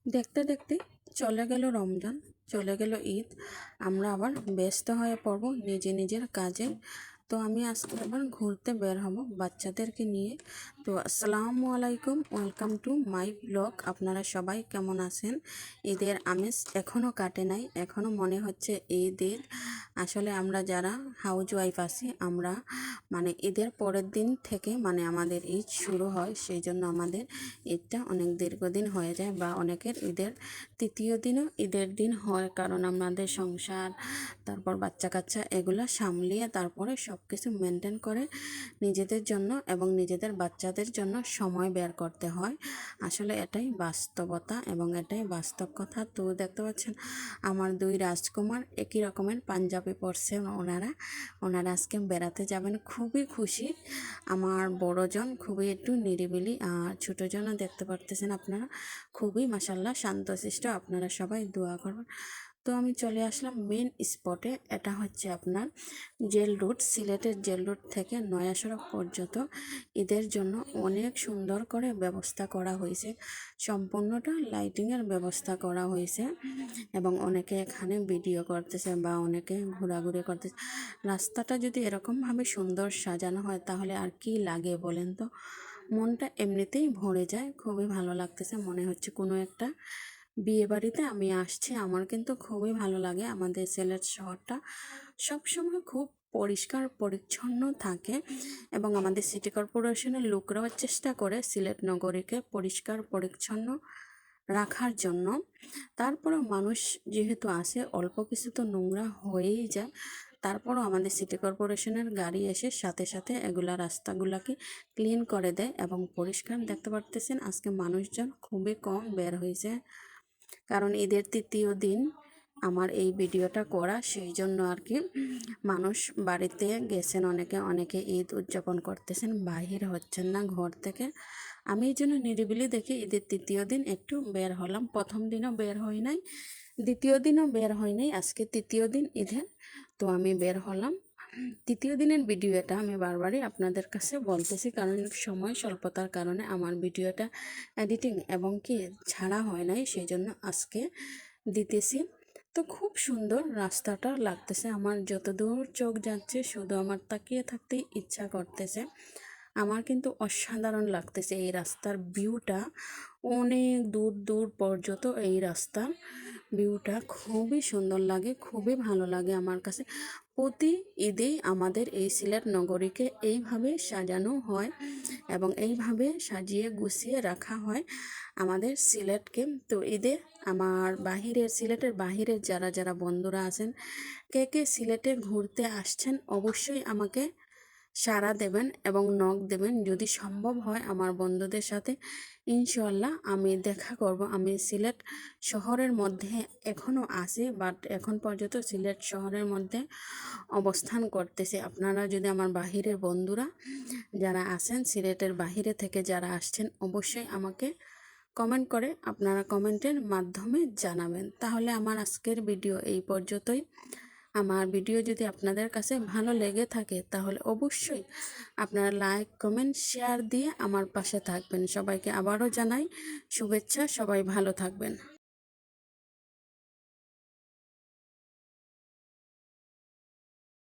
দেখতে দেখতে চলে গেল রমজান, চলে গেল ঈদ। আমরা আবার ব্যস্ত হয়ে পড়ব নিজের কাজে। তো আমি আজকে আবার ঘুরতে বের হব বাচ্চাদেরকে নিয়ে। তো আসসালামু আলাইকুম, ওয়েলকাম টু মাই ব্লগ। আপনারা সবাই কেমন আছেন? ঈদের আমেজ এখনও কাটে নাই, এখনও মনে হচ্ছে ঈদের। আসলে আমরা যারা হাউস ওয়াইফ আছি, আমরা মানে ঈদের পরের দিন থেকে মানে আমাদের ঈদ শুরু হয়, সেই জন্য আমাদের ঈদটা অনেক দীর্ঘদিন হয়ে যায়, বা অনেকের ঈদের তৃতীয় দিনও ঈদের দিন হয়, কারণ আমাদের সংসার, তারপর বাচ্চা কাচ্চা এগুলো সামলিয়ে তারপরে সব কিছু মেনটেন করে নিজেদের জন্য এবং নিজেদের বাচ্চাদের জন্য সময় বের করতে হয়। আসলে এটাই বাস্তবতা এবং এটাই বাস্তব কথা। তো দেখতে পাচ্ছেন আমার দুই রাজকুমার একই রকমের পাঞ্জাবি পরছে। ওনারা আজকে বেড়াতে যাবেন, খুবই খুশি। আমার বড়জন খুবই একটু নিরিবিলি, আর ছোটোজনও দেখতে পারতেছেন আপনারা খুবই মাশাল্লাহ শান্তশিষ্ট। আপনারা সবাই দোয়া করবেন। তো আমি চলে আসলাম মেন স্পটে। এটা হচ্ছে আপনার জেল রোড, সিলেটের জেল রোড থেকে নয়া সড়ক পর্যন্ত ঈদের জন্য অনেক সুন্দর করে ব্যবস্থা করা হয়েছে। সম্পূর্ণটা লাইটিংয়ের ব্যবস্থা করা হয়েছে এবং অনেকে এখানে ভিডিও করতেছে বা অনেকে ঘোরাঘুরি করতেছে। রাস্তাটা যদি এরকমভাবে সুন্দর সাজানো হয় তাহলে আর কি লাগে বলেন তো? মনটা এমনিতেই ভরে যায়, খুবই ভালো লাগতেছে, মনে হচ্ছে কোনো একটা বিয়ে বাড়িতে আমি আসছি। আমার কিন্তু খুবই ভালো লাগে। আমাদের সিলেট শহরটা সবসময় খুব পরিষ্কার পরিচ্ছন্ন থাকে এবং আমাদের সিটি কর্পোরেশনের লোকরাও চেষ্টা করে সিলেট নগরীকে পরিষ্কার পরিচ্ছন্ন রাখার জন্য। তারপরেও মানুষ যেহেতু আসে, অল্প কিছু তো নোংরা হয়েই যায়। তারপরও আমাদের সিটি কর্পোরেশনের গাড়ি এসে সাথে সাথে এগুলা রাস্তাগুলাকে ক্লিন করে দেয় এবং পরিষ্কার। দেখতে পারতেছেন আজকে মানুষজন খুবই কম বের হয়েছে, কারণ ঈদের তৃতীয় দিন আমার এই ভিডিওটা করা, সেই জন্য আর কি। মানুষ বাড়িতে গেছেন, অনেকে ঈদ উদযাপন করতেছেন, বাহির হচ্ছেন না ঘর থেকে। আমি এই জন্য নিরিবিলি দেখে ঈদের তৃতীয় দিন একটু বের হলাম। প্রথম দিনও বের হই নাই, দ্বিতীয় দিনও বের হই নাই, আজকে তৃতীয় দিন ঈদের। তো আমি বের হলাম। তৃতীয় দিনের ভিডিওটা আমি বারবারই আপনাদের কাছে বলতেছি, কারণ সময় স্বল্পতার কারণে আমার ভিডিওটা এডিটিং এবং কি ছাড়া হয় নাই, সেই জন্য আজকে দিতেছি। তো খুব সুন্দর রাস্তাটা লাগতেছে আমার, যতদূর চোখ যাচ্ছে শুধু আমার তাকিয়ে থাকতেই ইচ্ছা করতেছে। আমার কিন্তু অসাধারণ লাগতেছে এই রাস্তার ভিউটা। অনেক দূর দূর পর্যন্ত এই রাস্তার ভিউটা খুবই সুন্দর লাগে, খুবই ভালো লাগে আমার কাছে। প্রতি ঈদেই আমাদের এই সিলেট নগরীকে এইভাবে সাজানো হয় এবং এইভাবে সাজিয়ে গুছিয়ে রাখা হয় আমাদের সিলেটকে। তো ঈদে আমার সিলেটের বাহিরের যারা যারা বন্ধুরা আছেন, কে কে সিলেটে ঘুরতে আসছেন, অবশ্যই আমাকে সাড়া দেবেন এবং নক দেবেন। যদি সম্ভব হয় আমার বন্ধুদের সাথে ইনশাল্লাহ আমি দেখা করব। আমি সিলেট শহরের মধ্যে এখনও আছি, বাট এখন পর্যন্ত সিলেট শহরের মধ্যে অবস্থান করতেছি। আপনারা যদি আমার বাহিরের বন্ধুরা যারা আছেন, সিলেটের বাহিরে থেকে যারা আসছেন, অবশ্যই আমাকে কমেন্ট করে আপনারা কমেন্টের মাধ্যমে জানাবেন। তাহলে আমার আজকের ভিডিও এই পর্যন্তই। আমার ভিডিও যদি আপনাদের কাছে ভালো লেগে থাকে তাহলে অবশ্যই আপনারা লাইক কমেন্ট শেয়ার দিয়ে আমার পাশে থাকবেন। সবাইকে আবারও জানাই শুভেচ্ছা, সবাই ভালো থাকবেন।